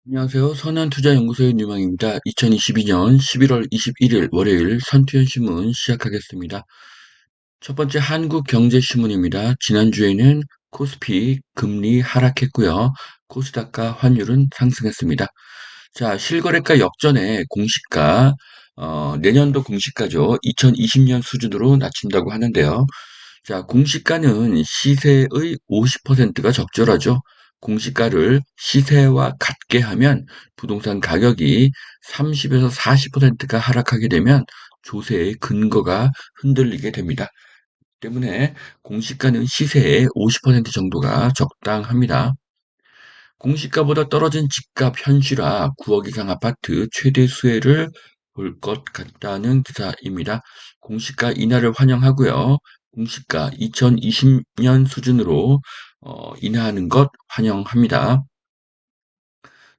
안녕하세요. 선한투자연구소의 뉴망입니다. 2022년 11월 21일 월요일 선투연신문 시작하겠습니다. 첫 번째 한국경제신문입니다. 지난주에는 코스피 금리 하락했고요. 코스닥과 환율은 상승했습니다. 자, 실거래가 역전에 공시가 내년도 공시가죠. 2020년 수준으로 낮춘다고 하는데요. 자, 공시가는 시세의 50%가 적절하죠. 공시가를 시세와 같게 하면 부동산 가격이 30에서 40%가 하락하게 되면 조세의 근거가 흔들리게 됩니다. 때문에 공시가는 시세의 50% 정도가 적당합니다. 공시가보다 떨어진 집값 현실화 9억 이상 아파트 최대 수혜를 볼 것 같다는 기사입니다. 공시가 인하를 환영하고요. 공시가 2020년 수준으로 인하하는 것 환영합니다.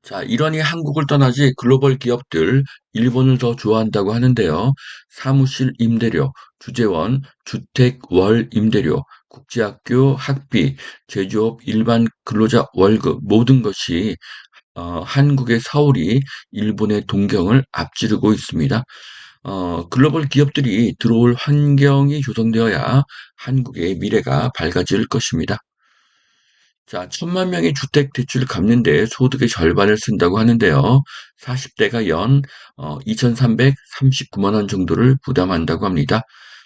자, 이러니 한국을 떠나지 글로벌 기업들 일본을 더 좋아한다고 하는데요. 사무실 임대료, 주재원, 주택 월 임대료, 국제학교 학비, 제조업 일반 근로자 월급 모든 것이 한국의 서울이 일본의 동경을 앞지르고 있습니다. 글로벌 기업들이 들어올 환경이 조성되어야 한국의 미래가 밝아질 것입니다. 자, 1,000만 명이 주택 대출을 갚는데 소득의 절반을 쓴다고 하는데요. 40대가 연 2,339만 원 정도를 부담한다고 합니다.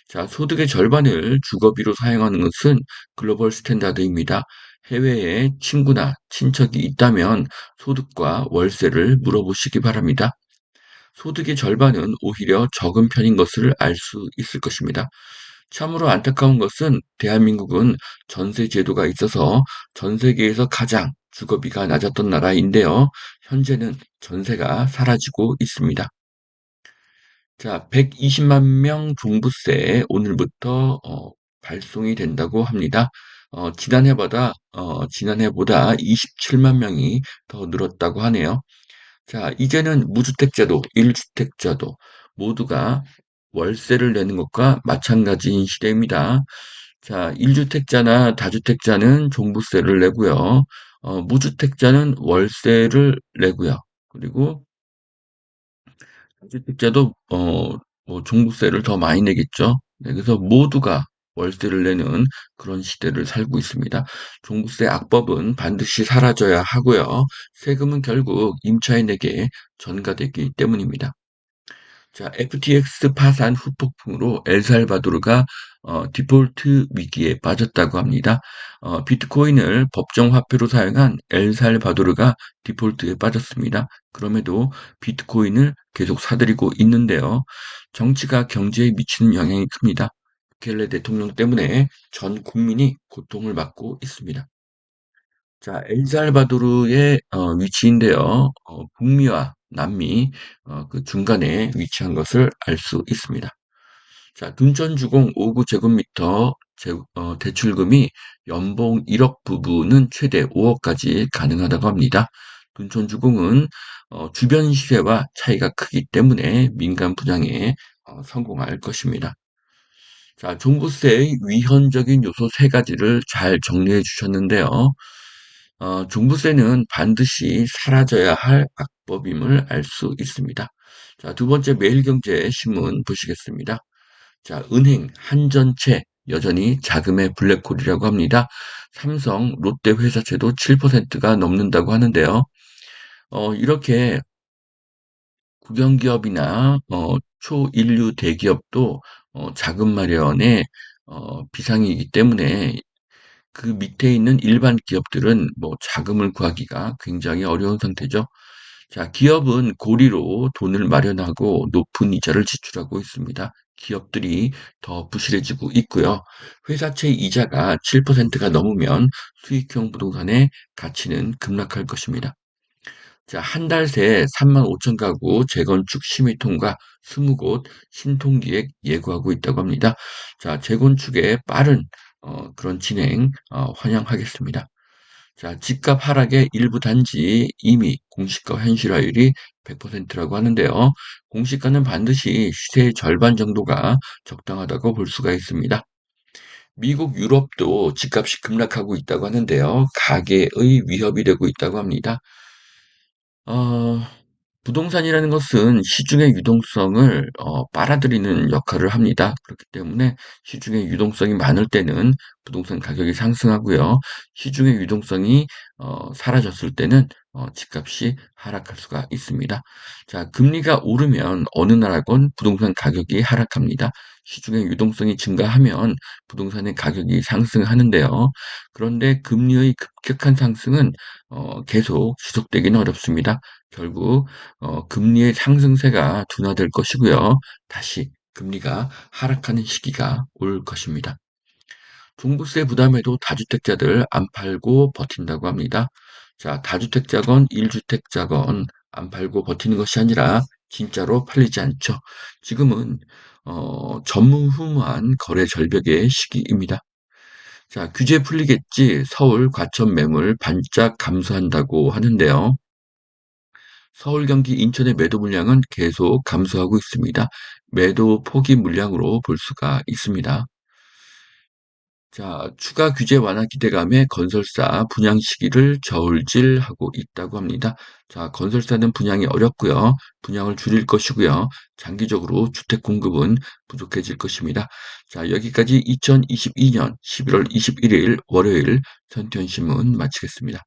자, 소득의 절반을 주거비로 사용하는 것은 글로벌 스탠다드입니다. 해외에 친구나 친척이 있다면 소득과 월세를 물어보시기 바랍니다. 소득의 절반은 오히려 적은 편인 것을 알 수 있을 것입니다. 참으로 안타까운 것은 대한민국은 전세 제도가 있어서 전 세계에서 가장 주거비가 낮았던 나라인데요. 현재는 전세가 사라지고 있습니다. 자, 120만 명 종부세 오늘부터 발송이 된다고 합니다. 지난해보다 27만 명이 더 늘었다고 하네요. 자, 이제는 무주택자도 1주택자도 모두가 월세를 내는 것과 마찬가지인 시대입니다. 자, 1주택자나 다주택자는 종부세를 내고요. 무주택자는 월세를 내고요. 그리고 다주택자도 뭐 종부세를 더 많이 내겠죠. 네, 그래서 모두가 월세를 내는 그런 시대를 살고 있습니다. 종부세 악법은 반드시 사라져야 하고요. 세금은 결국 임차인에게 전가되기 때문입니다. 자, FTX 파산 후폭풍으로 엘살바도르가 디폴트 위기에 빠졌다고 합니다. 비트코인을 법정 화폐로 사용한 엘살바도르가 디폴트에 빠졌습니다. 그럼에도 비트코인을 계속 사들이고 있는데요. 정치가 경제에 미치는 영향이 큽니다. 부켈레 대통령 때문에 전 국민이 고통을 받고 있습니다. 자, 엘살바도르의 위치인데요. 북미와 남미 그 중간에 위치한 것을 알 수 있습니다. 자, 둔촌주공 5구 제곱미터 대출금이 연봉 1억 부부는 최대 5억까지 가능하다고 합니다. 둔촌주공은 주변 시세와 차이가 크기 때문에 민간 분양에 성공할 것입니다. 자, 종부세의 위헌적인 요소 세 가지를 잘 정리해 주셨는데요. 종부세는 반드시 사라져야 할 악법임을 알 수 있습니다. 자, 두 번째 매일경제 신문 보시겠습니다. 자, 은행, 한전채 여전히 자금의 블랙홀이라고 합니다. 삼성, 롯데 회사채도 7%가 넘는다고 하는데요. 이렇게 국영기업이나 초일류 대기업도 자금 마련에 비상이기 때문에 그 밑에 있는 일반 기업들은 뭐 자금을 구하기가 굉장히 어려운 상태죠. 자, 기업은 고리로 돈을 마련하고 높은 이자를 지출하고 있습니다. 기업들이 더 부실해지고 있고요. 회사채 이자가 7%가 넘으면 수익형 부동산의 가치는 급락할 것입니다. 자, 한 달 새 3만 5천 가구 재건축 심의 통과 20곳 신통기획 예고하고 있다고 합니다. 자, 재건축의 빠른 그런 진행 환영하겠습니다. 자, 집값 하락의 일부 단지 이미 공시가 현실화율이 100%라고 하는데요. 공시가는 반드시 시세의 절반 정도가 적당하다고 볼 수가 있습니다. 미국, 유럽도 집값이 급락하고 있다고 하는데요. 가계의 위협이 되고 있다고 합니다. 어 부동산이라는 것은 시중의 유동성을 빨아들이는 역할을 합니다. 그렇기 때문에 시중에 유동성이 많을 때는 부동산 가격이 상승하고요. 시중의 유동성이 사라졌을 때는 집값이 하락할 수가 있습니다. 자, 금리가 오르면 어느 나라건 부동산 가격이 하락합니다. 시중의 유동성이 증가하면 부동산의 가격이 상승하는데요. 그런데 금리의 급격한 상승은 계속 지속되기는 어렵습니다. 결국 금리의 상승세가 둔화될 것이고요. 다시 금리가 하락하는 시기가 올 것입니다. 종부세 부담에도 다주택자들 안 팔고 버틴다고 합니다. 자, 다주택자건 1주택자건 안 팔고 버티는 것이 아니라 진짜로 팔리지 않죠. 지금은 전무후무한 거래 절벽의 시기입니다. 자, 규제 풀리겠지 서울 과천 매물 반짝 감소한다고 하는데요. 서울, 경기, 인천의 매도 물량은 계속 감소하고 있습니다. 매도 포기 물량으로 볼 수가 있습니다. 자, 추가 규제 완화 기대감에 건설사 분양 시기를 저울질하고 있다고 합니다. 자, 건설사는 분양이 어렵고요. 분양을 줄일 것이고요. 장기적으로 주택 공급은 부족해질 것입니다. 자, 여기까지 2022년 11월 21일 월요일 전투현 신문 마치겠습니다.